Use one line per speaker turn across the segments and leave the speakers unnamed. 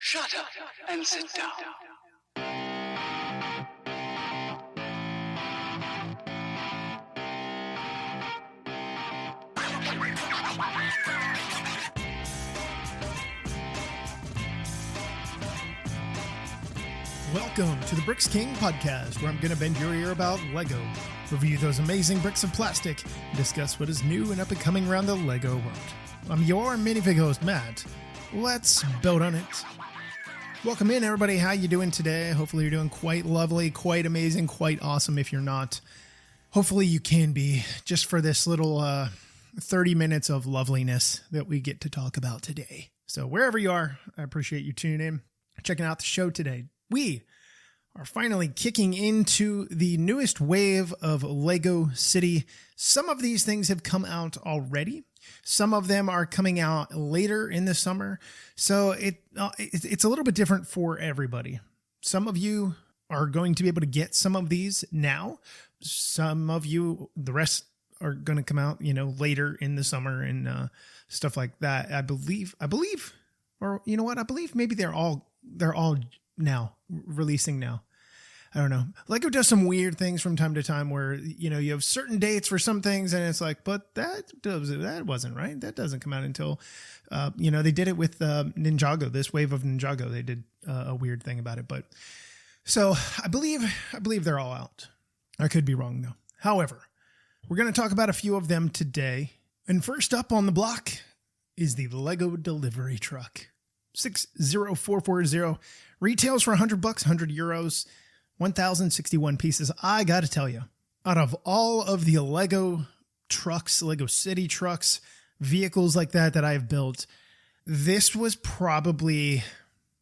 Shut up and sit down.
Welcome to the Bricks King podcast, where I'm going to bend your ear about Lego, review those amazing bricks of plastic, and discuss what is new and up and coming around the Lego world. I'm your minifig host, Matt. Let's build on it. Welcome in, everybody. How you doing today? Hopefully you're doing quite lovely, quite amazing, quite awesome. If you're not, hopefully you can be, just for this little 30 minutes of loveliness that we get to talk about today. So wherever you are, I appreciate you tuning in, checking out the show today. We are finally kicking into the newest wave of Lego City. Some of these things have come out already. Some of them are coming out later in the summer. So it's a little bit different for everybody. Some of you are going to be able to get some of these now. Some of you, the rest are going to come out, later in the summer and stuff like that. I believe, or you know what? I believe maybe they're all now releasing now. I don't know. Lego does some weird things from time to time where, you have certain dates for some things and it's like, but that wasn't right. That doesn't come out until, they did it with Ninjago, this wave of Ninjago. They did a weird thing about it. But so I believe they're all out. I could be wrong though. However, we're going to talk about a few of them today. And first up on the block is the Lego delivery truck. 60440 retails for $100, 100 euros, 1,061 pieces. I got to tell you, out of all of the Lego trucks, Lego City trucks, vehicles like that I've built, this was probably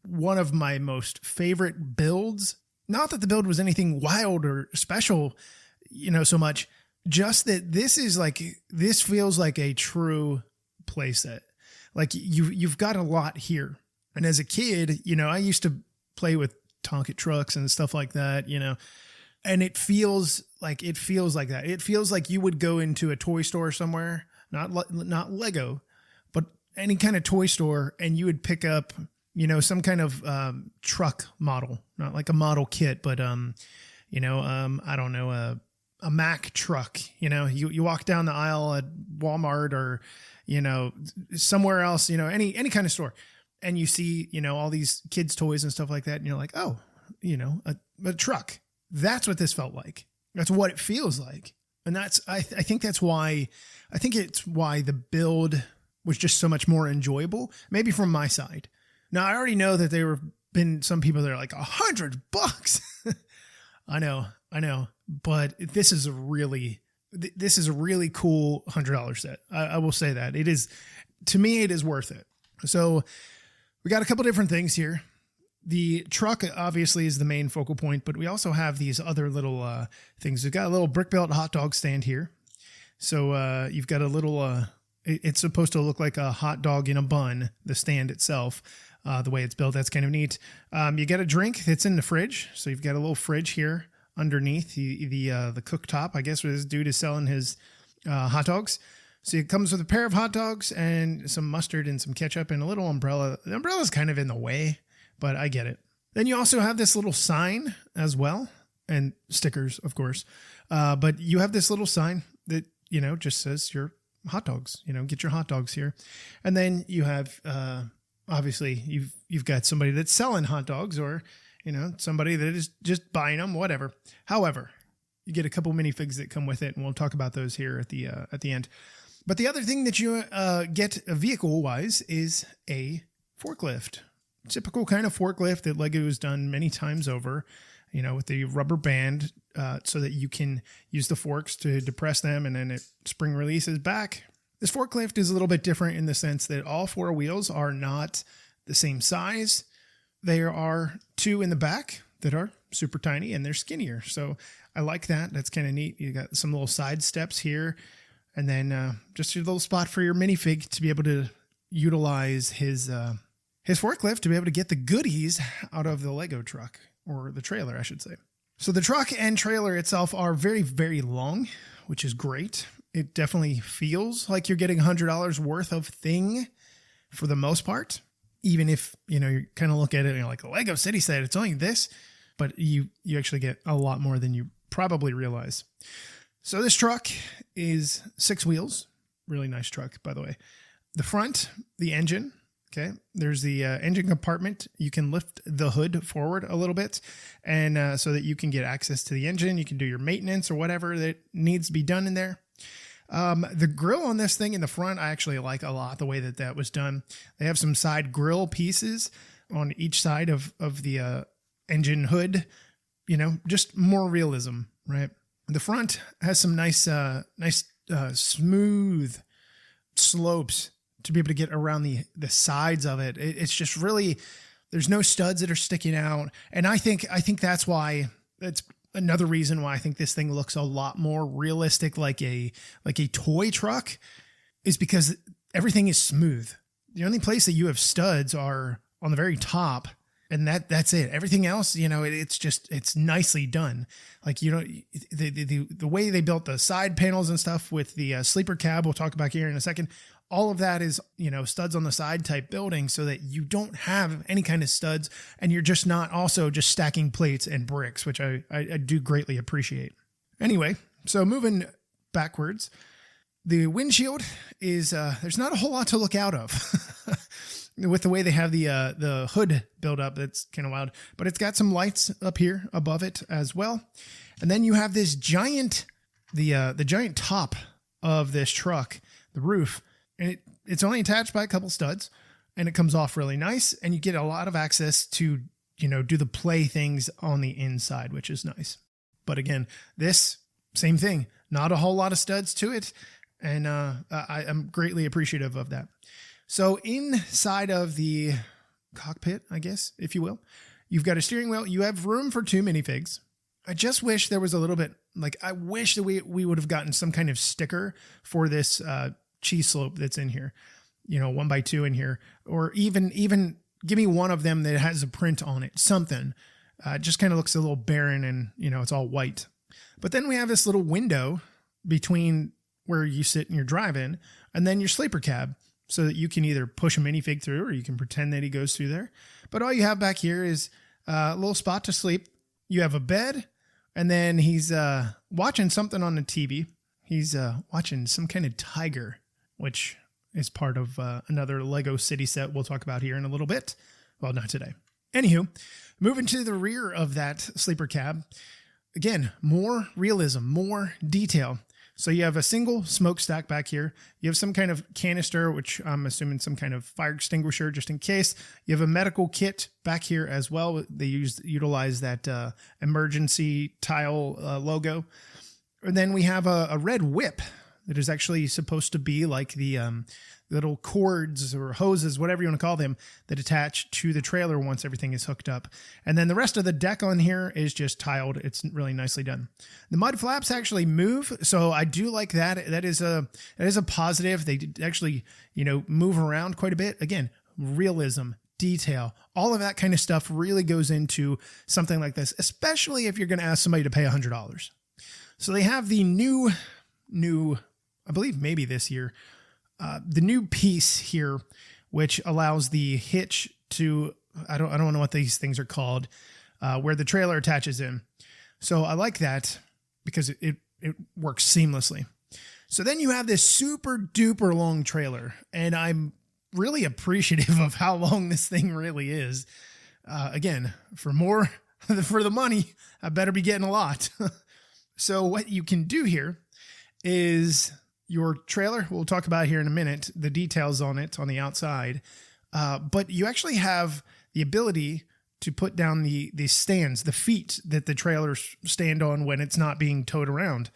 one of my most favorite builds. Not that the build was anything wild or special, so much, just that this feels like a true playset. Like you've got a lot here. And as a kid, I used to play with Tonka trucks and stuff like that, and it feels like that. It feels like you would go into a toy store somewhere, not Lego, but any kind of toy store, and you would pick up, some kind of truck model, not like a model kit, but I don't know, a Mack truck. You walk down the aisle at Walmart or somewhere else, any kind of store. And you see, all these kids' toys and stuff like that. And you're like, oh, a truck. That's what this felt like. That's what it feels like. And I think it's why the build was just so much more enjoyable, maybe from my side. Now, I already know that there have been some people that are like $100. I know. But this is a really cool $100 set. I will say that it is, to me, it is worth it. So we got a couple different things here. The truck obviously is the main focal point, but we also have these other little things. We've got a little brick built hot dog stand here. So you've got a little, it's supposed to look like a hot dog in a bun, the stand itself, the way it's built. That's kind of neat. You get a drink that's in the fridge. So you've got a little fridge here underneath the cooktop, I guess, where this dude is selling his hot dogs. So it comes with a pair of hot dogs and some mustard and some ketchup and a little umbrella. The umbrella's kind of in the way, but I get it. Then you also have this little sign as well, and stickers, of course. But you have this little sign that, just says your hot dogs, get your hot dogs here. And then you have, obviously you've got somebody that's selling hot dogs or, somebody that is just buying them, whatever. However, you get a couple minifigs that come with it, and we'll talk about those here at the end. But the other thing that you get vehicle-wise is a forklift. Typical kind of forklift that Lego has done many times over, with the rubber band so that you can use the forks to depress them and then it spring releases back. This forklift is a little bit different in the sense that all four wheels are not the same size. There are two in the back that are super tiny and they're skinnier. So I like that. That's kind of neat. You got some little side steps here. And then just a little spot for your minifig to be able to utilize his forklift to be able to get the goodies out of the Lego truck, or the trailer, I should say. So the truck and trailer itself are very, very long, which is great. It definitely feels like you're getting $100 worth of thing for the most part. even if, you kind of look at it and you're like, a Lego city set, it's only this, but you actually get a lot more than you probably realize. So this truck is 6 wheels. Really nice truck, by the way. The front, the engine. Okay. There's the engine compartment. You can lift the hood forward a little bit, and so that you can get access to the engine. You can do your maintenance or whatever that needs to be done in there. The grill on this thing in the front, I actually like a lot the way that was done. They have some side grill pieces on each side of the engine hood, just more realism, right? The front has some nice smooth slopes to be able to get around the sides of it. It's just really, there's no studs that are sticking out. And I think that's why, it's another reason why I think this thing looks a lot more realistic, like a toy truck, is because everything is smooth. The only place that you have studs are on the very top, and that's it. Everything else, it's nicely done. Like, the way they built the side panels and stuff with the sleeper cab, we'll talk about here in a second. All of that is, studs on the side type building, so that you don't have any kind of studs, and you're just not also just stacking plates and bricks, which I do greatly appreciate. Anyway, so moving backwards, the windshield is, there's not a whole lot to look out of with the way they have the hood built up. That's kind of wild, but it's got some lights up here above it as well. And then you have this giant, the giant top of this truck, the roof. And it's only attached by a couple studs, and it comes off really nice, and you get a lot of access to, do the play things on the inside, which is nice. But again, this same thing, not a whole lot of studs to it. And I'm greatly appreciative of that. So inside of the cockpit, I guess, if you will, you've got a steering wheel. You have room for 2 minifigs. I just wish there was a little bit, I wish that we would have gotten some kind of sticker for this, cheese slope that's in here, 1x2 in here, or even give me one of them that has a print on it, something. It just kind of looks a little barren, and it's all white. But then we have this little window between where you sit in your drive-in and then your sleeper cab, so that you can either push a minifig through, or you can pretend that he goes through there. But all you have back here is a little spot to sleep. You have a bed, and then he's watching something on the TV. He's watching some kind of tiger, which is part of another Lego city set we'll talk about here in a little bit. Well, not today. Anywho, moving to the rear of that sleeper cab. Again, more realism, more detail. So you have a single smokestack back here. You have some kind of canister, which I'm assuming some kind of fire extinguisher, just in case. You have a medical kit back here as well. They utilize that emergency tile logo. And then we have a red whip that is actually supposed to be like the little cords or hoses, whatever you want to call them, that attach to the trailer once everything is hooked up. And then the rest of the deck on here is just tiled. It's really nicely done. The mud flaps actually move, so I do like that. That is a positive. They actually, move around quite a bit. Again, realism, detail, all of that kind of stuff really goes into something like this, especially if you're going to ask somebody to pay $100. So they have the new, I believe maybe this year, the new piece here, which allows the hitch to, I don't know what these things are called, where the trailer attaches in. So I like that because it works seamlessly. So then you have this super duper long trailer, and I'm really appreciative of how long this thing really is. Again, for the money, I better be getting a lot. So what you can do here is your trailer, we'll talk about here in a minute, the details on it on the outside. But you actually have the ability to put down the stands, the feet that the trailers stand on when it's not being towed around.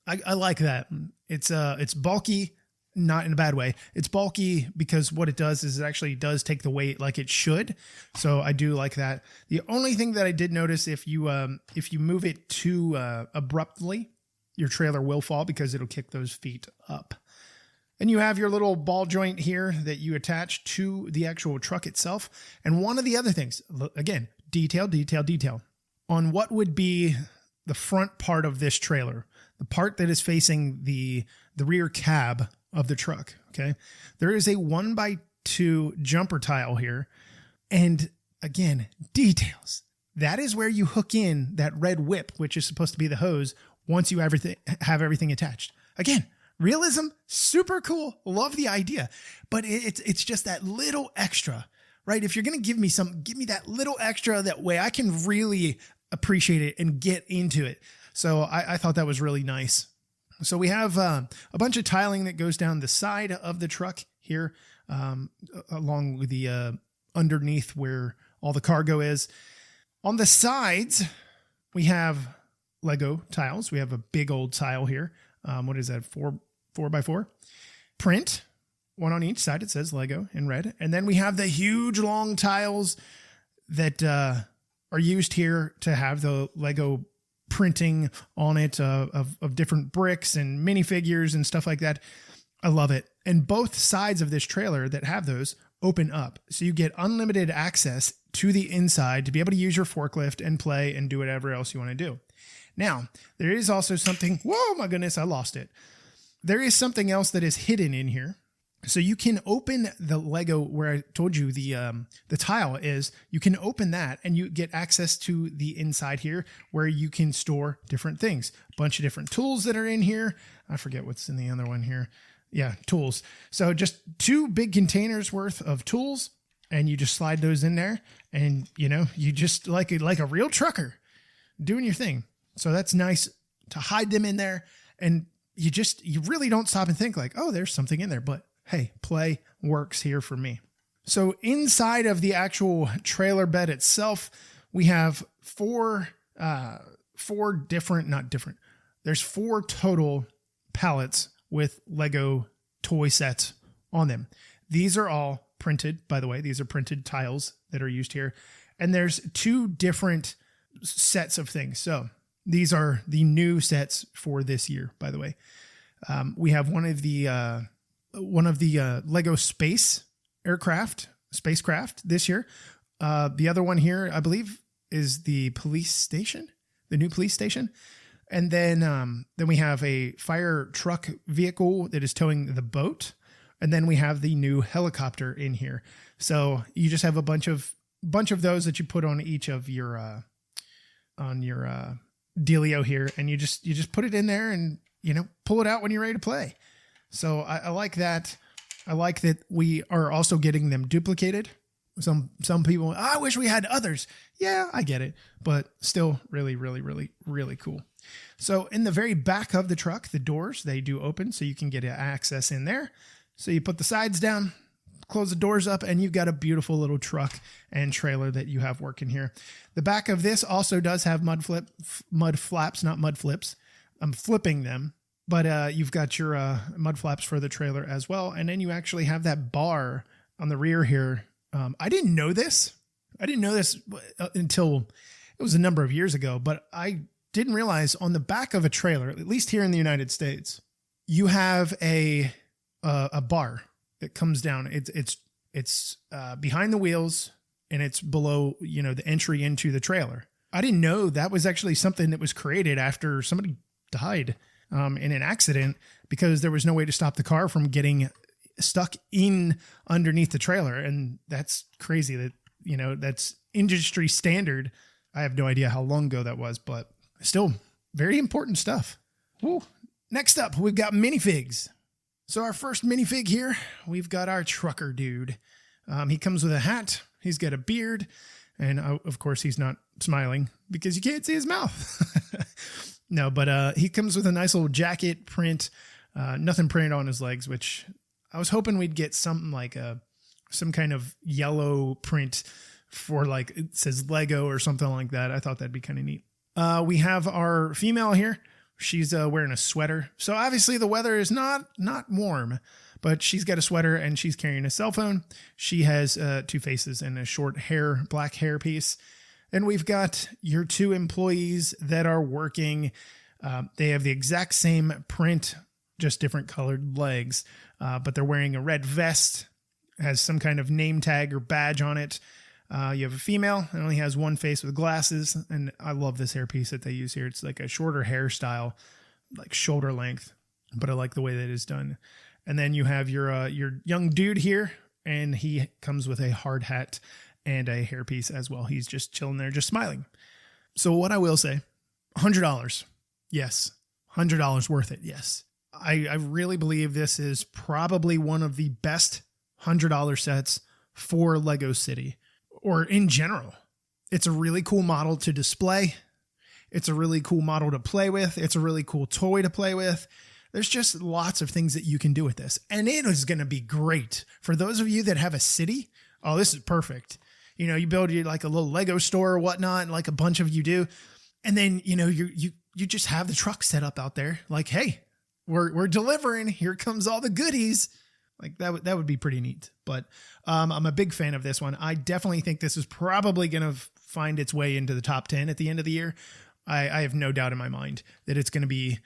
I like that. It's bulky, not in a bad way. It's bulky because what it does is it actually does take the weight like it should. So I do like that. The only thing that I did notice, if you move it too abruptly, your trailer will fall because it'll kick those feet up. And you have your little ball joint here that you attach to the actual truck itself. And one of the other things, again, detail, on what would be the front part of this trailer, the part that is facing the rear cab of the truck. Okay. There is a 1x10 to jumper tile here. And again, details. That is where you hook in that red whip, which is supposed to be the hose once you have everything attached. Again, realism, super cool. Love the idea. But it's just that little extra, right? If you're going to give me that little extra. That way I can really appreciate it and get into it. So I thought that was really nice. So we have a bunch of tiling that goes down the side of the truck here, along with the underneath where all the cargo is. On the sides, we have Lego tiles. We have a big old tile here. What is that? 4x4 print, one on each side. It says Lego in red. And then we have the huge long tiles that are used here to have the Lego printing on it of different bricks and minifigures and stuff like that. I love it. And both sides of this trailer that have those open up. So you get unlimited access to the inside to be able to use your forklift and play and do whatever else you want to do. Now, there is also something, whoa, my goodness, I lost it. There is something else that is hidden in here. So you can open the Lego where I told you the tile is. You can open that and you get access to the inside here where you can store different things. A bunch of different tools that are in here. I forget what's in the other one here. Yeah, tools. So just 2 big containers worth of tools, and you just slide those in there, and you just like a real trucker doing your thing. So that's nice to hide them in there, and you really don't stop and think like, oh, there's something in there. But hey, play works here for me. So inside of the actual trailer bed itself, we have four There's 4 total pallets with Lego toy sets on them. These are all printed, by the way. These are printed tiles that are used here. And there's 2 different sets of things. So these are the new sets for this year, by the way. We have one of the Lego spacecraft this year. The other one here, I believe, is the police station, the new police station. And then we have a fire truck vehicle that is towing the boat. And then we have the new helicopter in here. So you just have a bunch of those that you put on each of your dealio here, and you just put it in there and pull it out when you're ready to play. So I like that. I like that we are also getting them duplicated. Some people, I wish we had others. Yeah, I get it, but still really, really, really, really cool. So in the very back of the truck, the doors, they do open so you can get access in there. So you put the sides down, close the doors up, and you've got a beautiful little truck and trailer that you have working here. The back of this also does have mud flaps, not mud flips. I'm flipping them, but you've got your mud flaps for the trailer as well. And then you actually have that bar on the rear here. I didn't know this until it was a number of years ago, but I didn't realize on the back of a trailer, at least here in the United States, you have a bar that comes down. It's behind the wheels, and it's below, the entry into the trailer. I didn't know that was actually something that was created after somebody died in an accident because there was no way to stop the car from getting stuck in underneath the trailer. And that's crazy that, that's industry standard. I have no idea how long ago that was, but still very important stuff. Woo. Next up, we've got minifigs. So our first minifig here, we've got our trucker dude. He comes with a hat. He's got a beard. And of course, he's not smiling because you can't see his mouth. No, but he comes with a nice little jacket print. Nothing printed on his legs, which I was hoping we'd get something like some kind of yellow print for like it says Lego or something like that. I thought that'd be kind of neat. We have our female here. She's wearing a sweater. So obviously the weather is not warm, but she's got a sweater and she's carrying a cell phone. She has 2 faces and a short black hair piece. And we've got your 2 employees that are working. They have the exact same print, just different colored legs, but they're wearing a red vest, has some kind of name tag or badge on it. You have a female that only has 1 face with glasses, and I love this hairpiece that they use here. It's like a shorter hairstyle, like shoulder length, but I like the way that it's done. And then you have your young dude here and he comes with a hard hat and a hairpiece as well. He's just chilling there, just smiling. So what I will say, $100. Yes. $100 worth it. Yes. I really believe this is probably one of the best $100 sets for Lego City or in general. It's a really cool model to display. It's a really cool model to play with. It's a really cool toy to play with. There's just lots of things that you can do with this. And it is going to be great for those of you that have a city. Oh, this is perfect. You know, you build like a little Lego store or whatnot, and like a bunch of you do. And then, you know, you just have the truck set up out there like, hey, we're delivering. Here comes all the goodies. Like that would be pretty neat. But I'm a big fan of this one. I definitely think this is probably going to find its way into the top 10 at the end of the year. I have no doubt in my mind that it's going to be,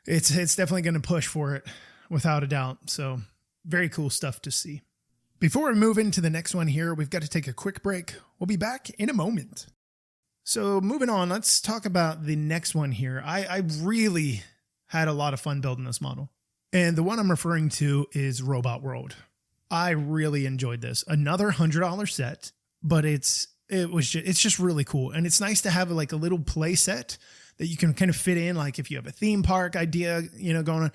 it's definitely going to push for it without a doubt. So very cool stuff to see. Before we move into the next one here, we've got to take a quick break. We'll be back in a moment. So moving on, let's talk about the next one here. I really had a lot of fun building this model. And the one I'm referring to is Robot World. I really enjoyed this. Another $100 set, but it's just really cool. And it's nice to have like a little play set that you can kind of fit in. Like if you have a theme park idea, you know, going on,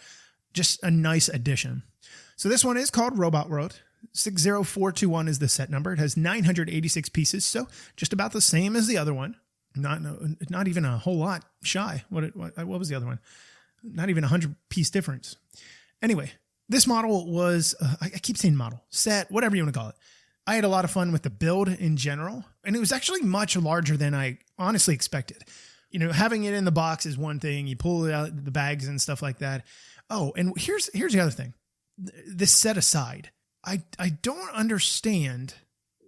just a nice addition. So this one is called Robot World. 60421 is the set number. It has 986 pieces. So just about the same as the other one. Not even a whole lot shy. What was the other one? Not even 100 piece difference. Anyway, this model was, I keep saying model, set, whatever you want to call it. I had a lot of fun with the build in general, and it was actually much larger than I honestly expected. You know, having it in the box is one thing. You pull it out the bags and stuff like that. Oh, and here's the other thing. This set aside, I don't understand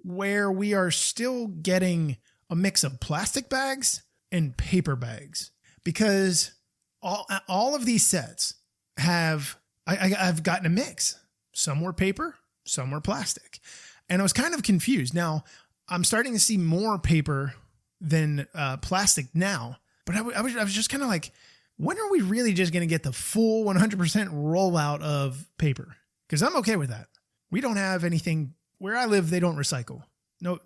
where we are still getting a mix of plastic bags and paper bags, because all of these sets have, I've gotten a mix. Some were paper, some were plastic. And I was kind of confused. Now, I'm starting to see more paper than plastic now. But I was just kind of like, when are we really just going to get the full 100% rollout of paper? Because I'm okay with that. We don't have anything. Where I live, they don't recycle.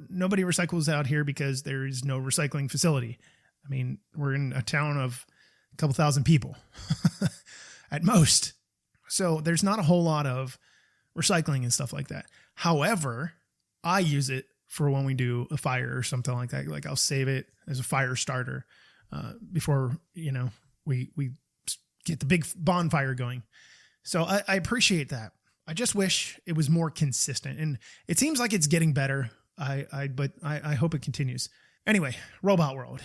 Nobody recycles out here because there is no recycling facility. I mean, we're in a town of a couple thousand people at most. So there's not a whole lot of recycling and stuff like that. However, I use it for when we do a fire or something like that. Like I'll save it as a fire starter before, you know, we get the big bonfire going. So I appreciate that. I just wish it was more consistent, and it seems like it's getting better. But I hope it continues. Anyway, Robot World.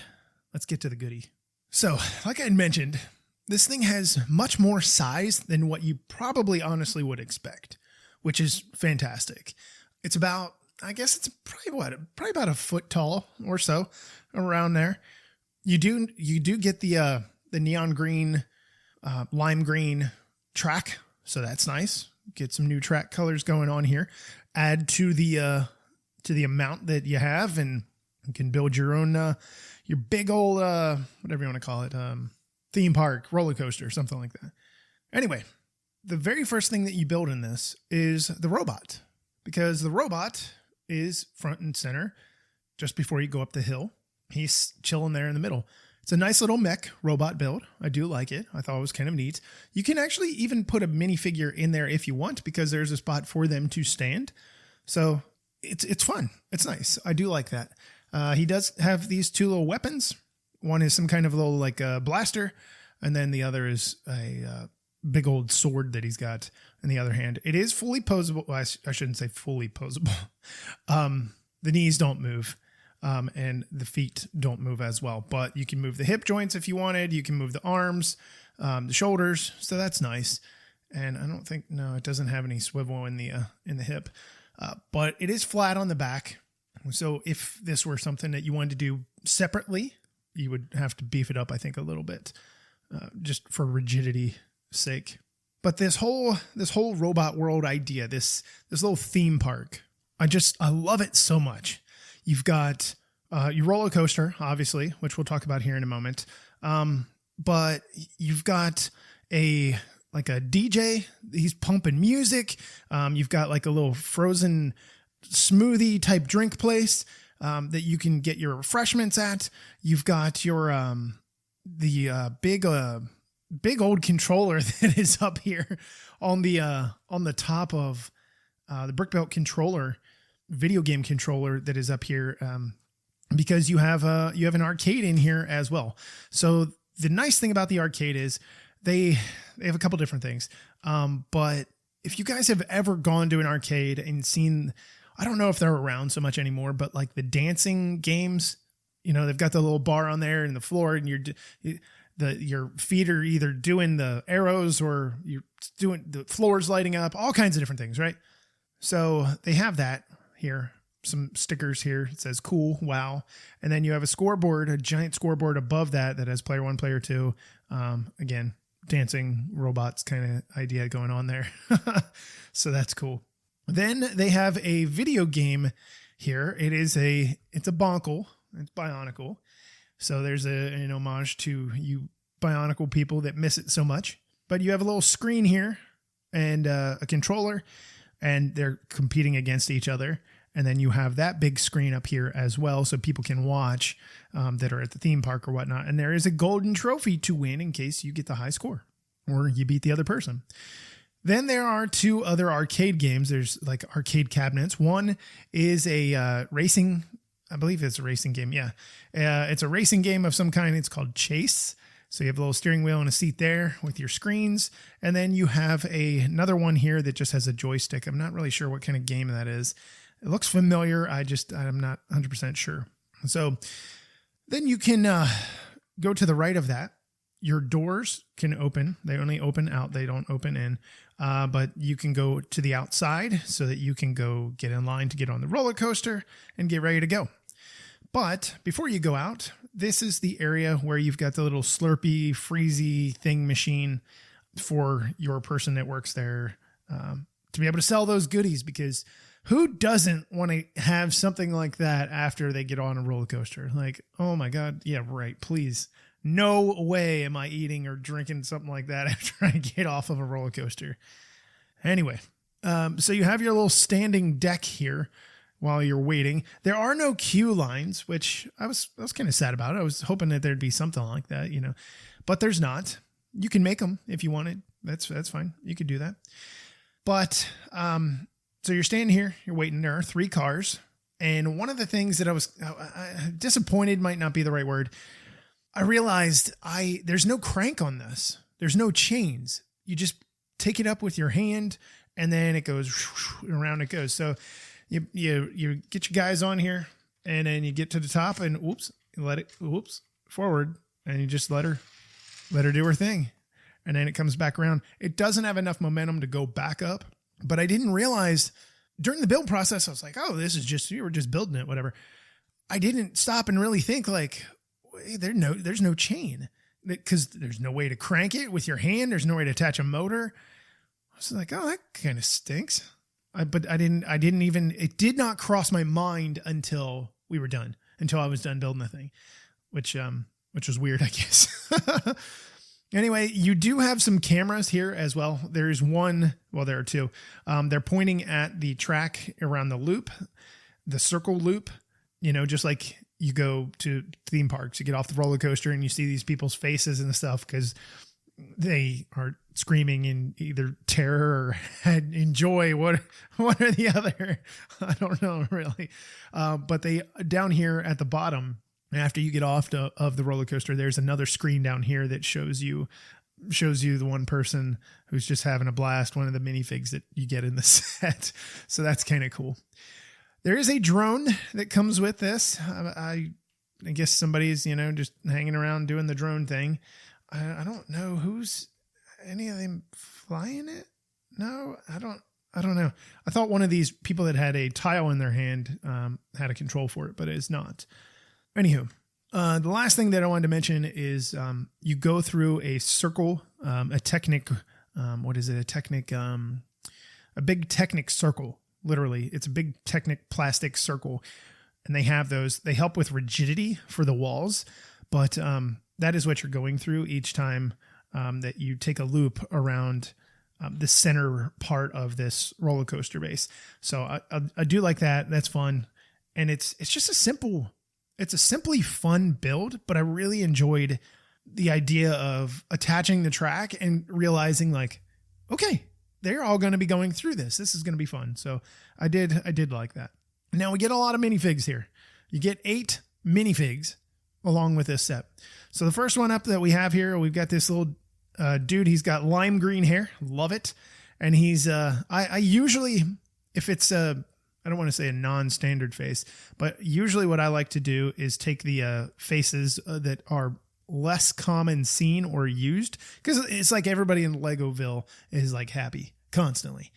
Let's get to the goodie. So like I had mentioned, this thing has much more size than what you probably honestly would expect, which is fantastic. It's about, I guess it's probably about a foot tall or so, around there. You do get the neon green, lime green track. So that's nice. Get some new track colors going on here. Add to the amount that you have, and you can build your own, your big old, whatever you want to call it, theme park, roller coaster, something like that. Anyway, the very first thing that you build in this is the robot, because the robot is front and center just before you go up the hill. He's chilling there in the middle. It's a nice little mech robot build. I do like it. I thought it was kind of neat. You can actually even put a minifigure in there if you want, because there's a spot for them to stand. So it's fun. It's nice. I do like that. He does have these two little weapons. One is some kind of little like blaster, and then the other is a big old sword that he's got in the other hand. It is fully posable. Well, I shouldn't say fully posable. The knees don't move. And the feet don't move as well, but you can move the hip joints if you wanted. You can move the arms, the shoulders. So that's nice. And I don't think, no, it doesn't have any swivel in the hip, but it is flat on the back. So if this were something that you wanted to do separately, you would have to beef it up, I think, a little bit, just for rigidity sake. But this whole Robot World idea, this little theme park, I love it so much. You've got your roller coaster, obviously, which we'll talk about here in a moment. But you've got a like a DJ. He's pumping music. You've got like a little frozen smoothie type drink place that you can get your refreshments at. You've got your big old controller that is up here on the top of the Brickbelt controller, video game controller that is up here, because you have an arcade in here as well. So the nice thing about the arcade is they have a couple different things. But if you guys have ever gone to an arcade and seen, I don't know if they're around so much anymore, but like the dancing games, they've got the little bar on there and the floor, and your feet are either doing the arrows or you're doing the floors lighting up, all kinds of different things, right? So they have that here. Some stickers here. It says cool, wow. And then you have a scoreboard, a giant scoreboard above that has player 1, player 2. Again, dancing robots kind of idea going on there. So that's cool. Then they have a video game here. It's a Bonkle. It's Bionicle. So there's an homage to you Bionicle people that miss it so much. But you have a little screen here and a controller, and they're competing against each other. And then you have that big screen up here as well, so people can watch that are at the theme park or whatnot. And there is a golden trophy to win in case you get the high score or you beat the other person. Then there are 2 other arcade games. There's like arcade cabinets. One is a racing, I believe it's a racing game. Yeah. It's a racing game of some kind. It's called Chase. So you have a little steering wheel and a seat there with your screens. And then you have another one here that just has a joystick. I'm not really sure what kind of game that is. It looks familiar. I'm not 100% sure. So then you can go to the right of that. Your doors can open. They only open out. They don't open in. But you can go to the outside so that you can go get in line to get on the roller coaster and get ready to go. But before you go out, this is the area where you've got the little Slurpee, freezy thing machine for your person that works there to be able to sell those goodies, because who doesn't want to have something like that after they get on a roller coaster? Like, oh my God. Yeah, right. Please. No way am I eating or drinking something like that after I get off of a roller coaster. Anyway, so you have your little standing deck here while you're waiting. There are no queue lines, which I was kind of sad about. I was hoping that there'd be something like that, but there's not. You can make them if you wanted. That's fine. You could do that. But, so you're standing here, you're waiting. There are 3 cars. And one of the things that I was disappointed might not be the right word. I realized there's no crank on this. There's no chains. You just take it up with your hand and then it goes around it goes. So you get your guys on here and then you get to the top and forward, and you just let her do her thing. And then it comes back around. It doesn't have enough momentum to go back up. But I didn't realize during the build process, I was like, oh, you were just building it, whatever. I didn't stop and really think like, hey, there's no chain, because there's no way to crank it with your hand. There's no way to attach a motor. I was like, oh, that kind of stinks. But it did not cross my mind until we were done, until I was done building the thing, which was weird, I guess. Anyway, you do have some cameras here as well. There's one, well, there are 2. They're pointing at the track around the loop, the circle loop, just like you go to theme parks, you get off the roller coaster and you see these people's faces and stuff because they are screaming in either terror or enjoy, one or the other. I don't know really. But they down here at the bottom, after you get off of the roller coaster, there's another screen down here that shows you the one person who's just having a blast, one of the minifigs that you get in the set. So that's kind of cool. There is a drone that comes with this. I guess somebody's, just hanging around doing the drone thing. I don't know who's any of them flying it. No, I don't know. I thought one of these people that had a tile in their hand had a control for it, but it is not. Anywho, the last thing that I wanted to mention is you go through a circle, a Technic, a big Technic circle. Literally, it's a big Technic plastic circle, and they have those. They help with rigidity for the walls, but that is what you're going through each time that you take a loop around the center part of this roller coaster base. So I do like that. That's fun. And it's just it's a simply fun build, but I really enjoyed the idea of attaching the track and realizing like, okay, they're all going to be going through this. This is going to be fun. So I did like that. Now we get a lot of minifigs here. You get 8 minifigs along with this set. So the first one up that we have here, we've got this little dude. He's got lime green hair. Love it. And he's, I usually, if it's I don't want to say a non-standard face, but usually what I like to do is take the faces that are less common seen or used, because it's like everybody in Legoville is like Happy constantly.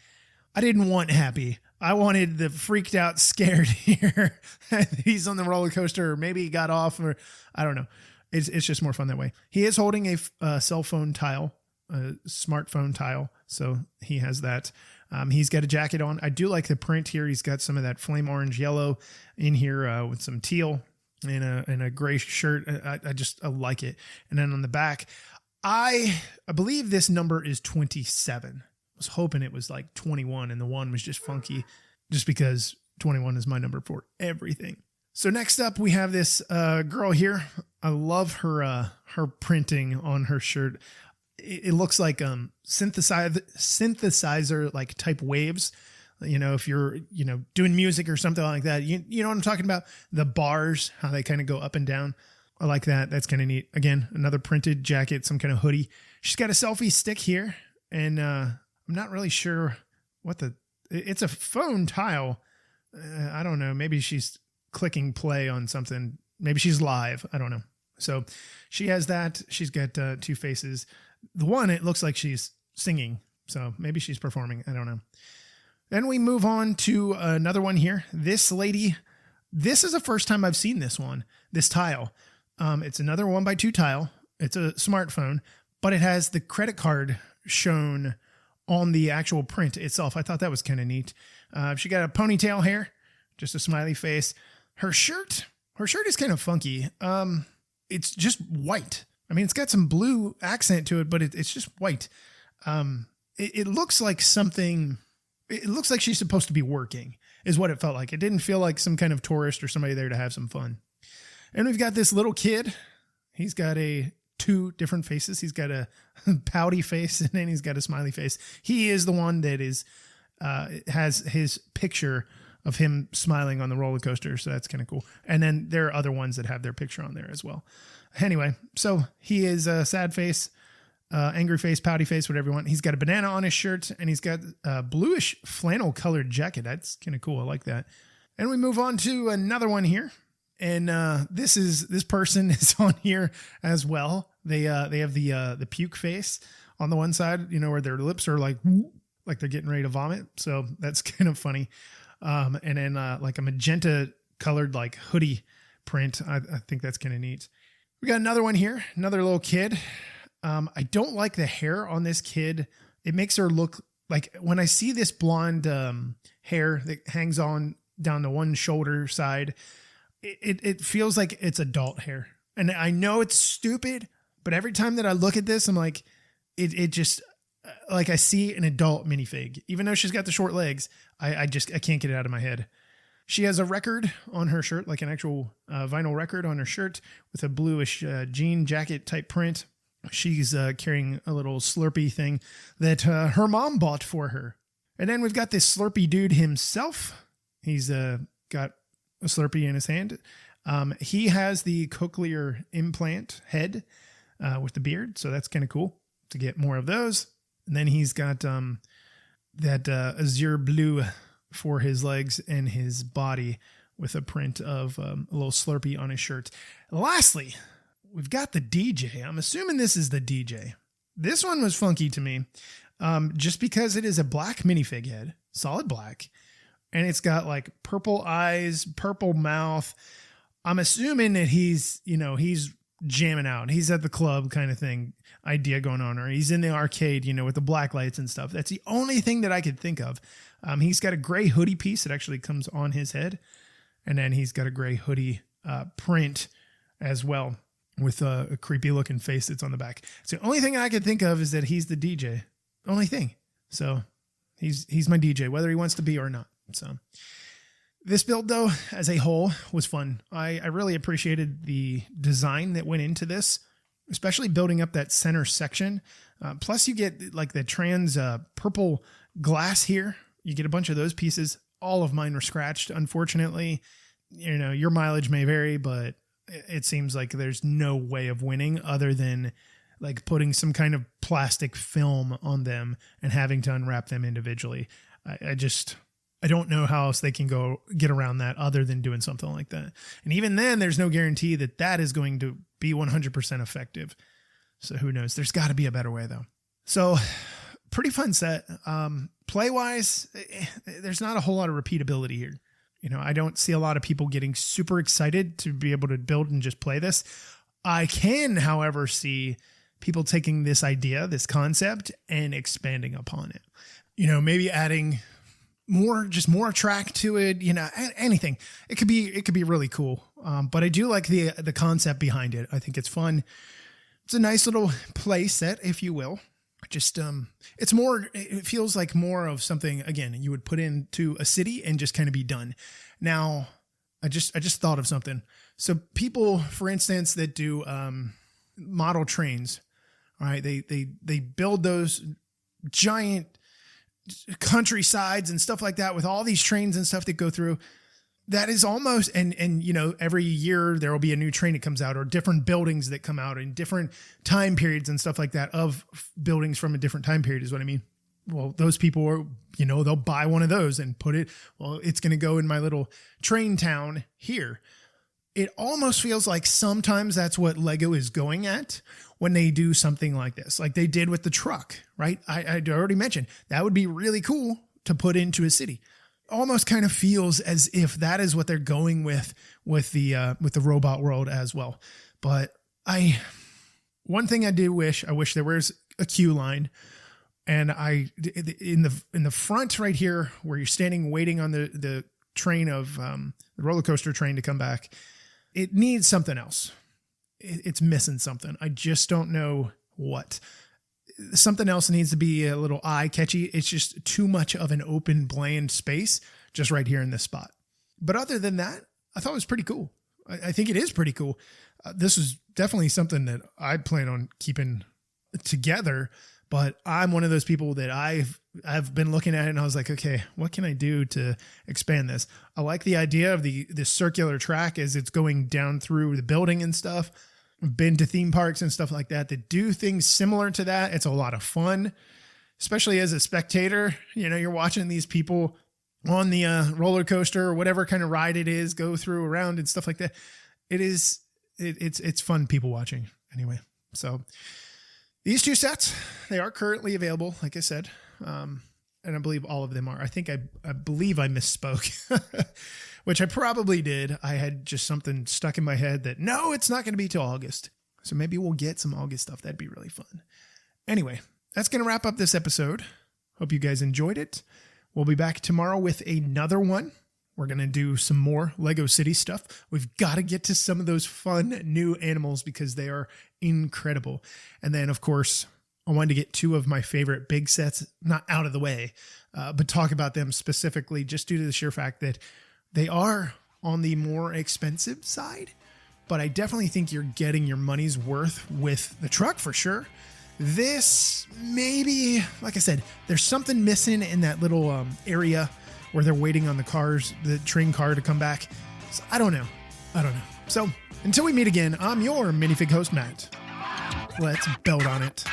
I didn't want Happy. I wanted the freaked out, scared here. He's on the roller coaster, or maybe he got off, or I don't know. It's just more fun that way. He is holding a cell phone tile, a smartphone tile. So he has that. He's got a jacket on. I do like the print here. He's got some of that flame orange yellow in here with some teal and a gray shirt. I like it. And then on the back, I believe this number is 27. I was hoping it was like 21, and the 1 was just funky just because 21 is my number for everything. So next up, we have this girl here. I love her printing on her shirt. It looks like synthesizer like type waves. You know, if you're, doing music or something like that, you know what I'm talking about? The bars, how they kind of go up and down. I like that. That's kind of neat. Again, another printed jacket, some kind of hoodie. She's got a selfie stick here, and I'm not really sure it's a phone tile. I don't know. Maybe she's clicking play on something. Maybe she's live. I don't know. So she has that. She's got 2 faces. The one, it looks like she's singing. So maybe she's performing. I don't know. Then we move on to another one here. This lady, this is the first time I've seen this tile. It's another 1x2 tile. It's a smartphone, but it has the credit card shown on the actual print itself. I thought that was kind of neat. She got a ponytail hair, just a smiley face. Her shirt is kind of funky. It's just white. I mean, it's got some blue accent to it, but it's just white. It looks like something. It looks like she's supposed to be working, is what it felt like. It didn't feel like some kind of tourist or somebody there to have some fun. And we've got this little kid. He's got 2 different faces. He's got a pouty face, and then he's got a smiley face. He is the one that has his picture of him smiling on the roller coaster. So that's kind of cool. And then there are other ones that have their picture on there as well. Anyway, so he is a sad face, angry face, pouty face, whatever you want. He's got a banana on his shirt, and he's got a bluish flannel colored jacket. That's kind of cool. I like that. And we move on to another one here. And this person is on here as well. They have the puke face on the one side, where their lips are like they're getting ready to vomit. So that's kind of funny. And then like a magenta colored like hoodie print. I think that's kind of neat. We got another one here, another little kid. I don't like the hair on this kid. It makes her look like, when I see this blonde hair that hangs on down the one shoulder side, it feels like it's adult hair. And I know it's stupid, but every time that I look at this, I'm like, it just, like I see an adult minifig. Even though she's got the short legs, I can't get it out of my head. She has a record on her shirt, like an actual vinyl record on her shirt with a bluish jean jacket type print. She's carrying a little Slurpee thing that her mom bought for her. And then we've got this Slurpee dude himself. He's got a Slurpee in his hand. He has the cochlear implant head with the beard. So that's kind of cool to get more of those. And then he's got that azure blue for his legs and his body with a print of a little Slurpee on his shirt. Lastly, we've got the DJ. I'm assuming this is the DJ. This one was funky to me just because it is a black minifig head, solid black, and it's got like purple eyes, purple mouth. I'm assuming that he's jamming out. He's at the club kind of thing idea going on, or he's in the arcade, with the black lights and stuff. That's the only thing that I could think of. He's got a gray hoodie piece that actually comes on his head. And then he's got a gray hoodie print as well. with a creepy looking face that's on the back. So the only thing I could think of is that he's the DJ. Only thing. So he's my DJ, whether he wants to be or not. So this build, though, as a whole, was fun. I really appreciated the design that went into this, especially building up that center section. Plus, you get like the trans purple glass here. You get a bunch of those pieces. All of mine were scratched, unfortunately. You know, your mileage may vary, but it seems like there's no way of winning other than like putting some kind of plastic film on them and having to unwrap them individually. I don't know how else they can get around that other than doing something like that. And even then, there's no guarantee that that is going to be 100% effective. So who knows? There's got to be a better way, though. So pretty fun set. Play-wise, there's not a whole lot of repeatability here. You know, I don't see a lot of people getting super excited to be able to build and just play this. I can, however, see people taking this idea, this concept, and expanding upon it. You know, maybe adding more track to it, you know, anything. It could be really cool. But I do like the concept behind it. I think it's fun. It's a nice little play set, if you will. Just, it feels like more of something, again, you would put into a city and just kind of be done. Now, I just thought of something. So people, for instance, that do, model trains, all right, they build those giant countrysides and stuff like that with all these trains and stuff that go through. That is almost, and you know, every year there will be a new train that comes out or different buildings that come out in different time periods and stuff like that of buildings from a different time period is what I mean. Well, those people are, you know, they'll buy one of those and put it, well, it's going to go in my little train town here. It almost feels like sometimes that's what Lego is going at when they do something like this, like they did with the truck, right? I already mentioned that would be really cool to put into a city. Almost kind of feels as if that is what they're going with the robot world as well. But one thing I wish there was a queue line, and in the front right here where you're standing waiting on the train of the roller coaster train to come back, it needs something else. It's missing something. I just don't know what. Something else needs to be a little eye catchy. It's just too much of an open, bland space just right here in this spot. But other than that, I thought it was pretty cool. I think it is pretty cool. This is definitely something that I plan on keeping together, but I'm one of those people that I've been looking at it and I was like, okay, what can I do to expand this? I like the idea of the circular track as it's going down through the building and stuff. I've been to theme parks and stuff like that do things similar to that. It's a lot of fun, especially as a spectator. You know, you're watching these people on the roller coaster or whatever kind of ride it is go through around and stuff like that. It's fun people watching anyway. So these two sets, they are currently available, like I said. And I believe all of them are. I believe I misspoke. Which I probably did. I had just something stuck in my head that, no, it's not going to be till August. So maybe we'll get some August stuff. That'd be really fun. Anyway, that's going to wrap up this episode. Hope you guys enjoyed it. We'll be back tomorrow with another one. We're going to do some more Lego City stuff. We've got to get to some of those fun new animals because they are incredible. And then, of course, I wanted to get two of my favorite big sets, not out of the way, but talk about them specifically just due to the sheer fact that they are on the more expensive side, but I definitely think you're getting your money's worth with the truck for sure. This maybe, like I said, there's something missing in that little area where they're waiting on the train car to come back. So I don't know. So until we meet again, I'm your minifig host, Matt. Let's build on it.